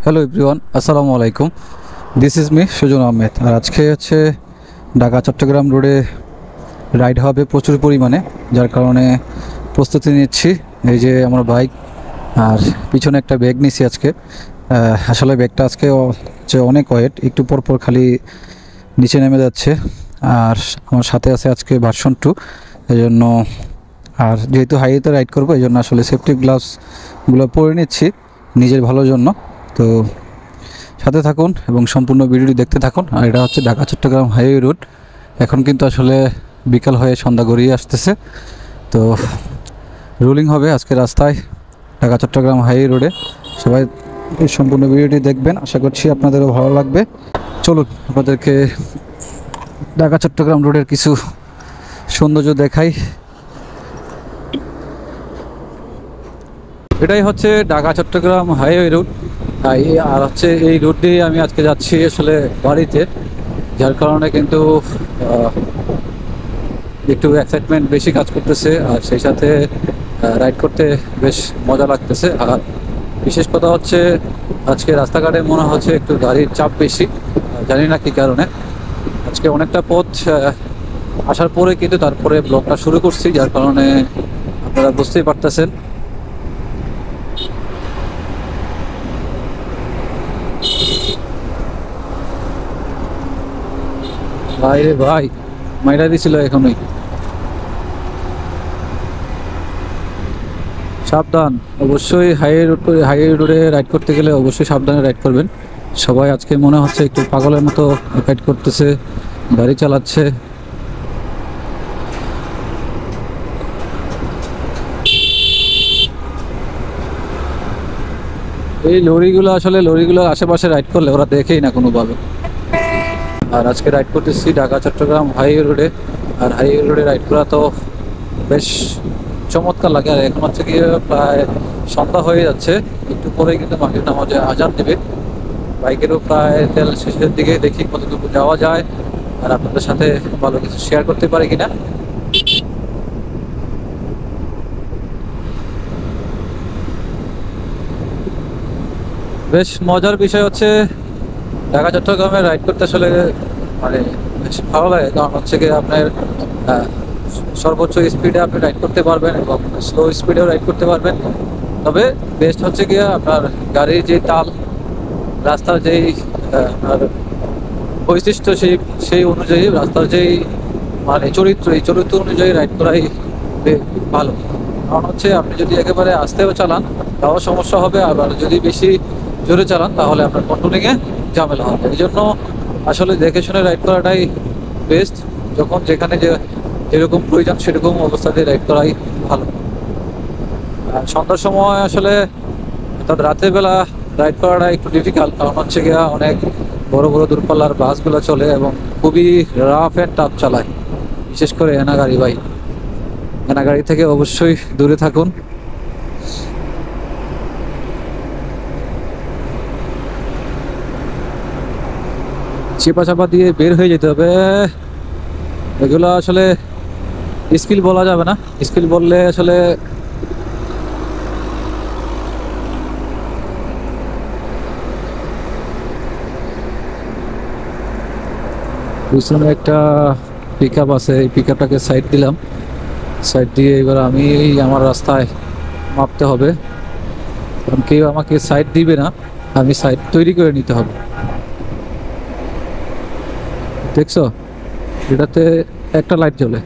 Hello everyone, আসসালামু আলাইকুম। This is me Sujon Ahmed. আর আজকে হচ্ছে ঢাকা চট্টগ্রাম রোডে রাইড হবে প্রচুর পরিমাণে, যার কারণে প্রস্তুতি নিচ্ছি। এই যে আমার বাইক আর পিছনে একটা ব্যাগ নিছি আজকে। আসলে ব্যাগটা আজকে হচ্ছে অনেক ওয়েট, একটু পরপর খালি নিচে নেমে যাচ্ছে। আর আমার সাথে আছে আজকে ভার্সন 2, এই জন্য। আর যেহেতু হাইওয়েতে রাইড করবো, এই জন্য আসলে সেফটি গ্লাভসগুলো পরে নিচ্ছি নিজের ভালোর জন্য। তো সাথে থাকুন এবং সম্পূর্ণ ভিডিওটি দেখতে থাকুন। আর এটা হচ্ছে ঢাকা চট্টগ্রাম হাইওয়ে রোড। এখন কিন্তু আসলে বিকাল হয়ে সন্ধ্যা গড়িয়ে আসতেছে। তো রুলিং হবে আজকে রাস্তায় ঢাকা চট্টগ্রাম হাইওয়ে রোডে। সবাই এই সম্পূর্ণ ভিডিওটি দেখবেন, আশা করছি আপনাদেরও ভালো লাগবে। চলুন আপনাদেরকে ঢাকা চট্টগ্রাম রোডের কিছু সৌন্দর্য দেখাই। এটাই হচ্ছে ঢাকা চট্টগ্রাম হাইওয়ে রুট। আর হচ্ছে এই রুট দিয়ে আমি আজকে যাচ্ছি আসলে বাড়িতে, যার কারণে কিন্তু একটু এক্সাইটমেন্ট বেশি কাজ করতেছে। আর সেই সাথে রাইড করতে বেশ মজা লাগতেছে। আর বিশেষ কথা হচ্ছে আজকে রাস্তাঘাটে মনে হচ্ছে একটু গাড়ির চাপ বেশি, জানি না কী কারণে। আজকে অনেকটা পথ আসার পরে কিন্তু তারপরে ব্লগটা শুরু করছি, যার কারণে আপনারা বুঝতেই পারতেছেন। ভাই রে ভাই, মাইরা দিছিল এখনই। সাবধান, অবশ্যই হাইওয়ে রোডে রাইড করতে গেলে অবশ্যই সাবধানে রাইড করবেন। সবাই আজকে মনে হচ্ছে একটু পাগলের মতো রাইড করতেছে, গাড়ি চালাচ্ছে। এই লরিগুলো আশেপাশে রাইড করলে ওরা দেখেই না কোনোভাবে। আর আজকে রাইড করতেছি ঢাকা চট্টগ্রাম হাইওয়ে রোডে। আর হাইওয়ে রোডে রাইড করা তো বেশ চমৎকার লাগে। আর এখন হচ্ছে গিয়ে প্রায় সন্ধ্যা হয়ে যাচ্ছে, একটু পরে কিন্তু মাগরিব নামাজে আজান দেবে। বাইকেরও প্রায় তেল শেষের দিকে, দেখি কতটুকু যাওয়া যায় আর আপনাদের সাথে ভালো কিছু শেয়ার করতে পারি কিনা। বেশ মজার বিষয় হচ্ছে ঢাকা চট্টগ্রামে রাইড করতে আসলে মানে বেশ ভালো লাগে, কারণ হচ্ছে গিয়ে আপনার সর্বোচ্চ স্পিডে আপনি রাইড করতে পারবেন এবং স্লো স্পিডেও রাইড করতে পারবেন। তবে বেস্ট হচ্ছে গিয়ে আপনার গাড়ির যে তাল, রাস্তার যেই আপনার বৈশিষ্ট্য, সেই অনুযায়ী রাস্তার যেই মানে চরিত্র, এই চরিত্র অনুযায়ী রাইড করাই ভালো। কারণ হচ্ছে আপনি যদি একেবারে আস্তেও চালান তাও সমস্যা হবে, আবার যদি বেশি জোরে চালান তাহলে আপনার কন্ট্রোলিংয়ে ঝামেলা হবে। এই জন্য আসলে দেখে শুনে রাইড করাটাই বেস্ট। যখন যেখানে যেরকম প্রয়োজন সেরকম অবস্থাতে রাইড করাই ভালো। আর সন্ধ্যার সময় আসলে অর্থাৎ রাতের বেলা রাইড করাটা একটু ডিফিকাল্ট, কারণ হচ্ছে গিয়া অনেক বড় বড় দূরপাল্লার বাসগুলো চলে এবং খুবই রাফ অ্যান্ড টাফ চালায়, বিশেষ করে এনা গাড়ি। ভাই, এনা গাড়ি থেকে অবশ্যই দূরে থাকুন। চেপা চাপা দিয়ে বের হয়ে যেতে হবে। এগুলো আসলে স্কিল বলা যাবে না, স্কিল বললে আসলে পিছনে একটা পিক আপ আছে, এই পিক আপটাকে সাইড দিলাম। সাইড দিয়ে এবার আমি আমার রাস্তায় মাপতে হবে, কারণ কেউ আমাকে সাইড দিবে না, আমি সাইড তৈরি করে নিতে হবে। দেখছো, এটাতে একটা লাইট জ্বলে।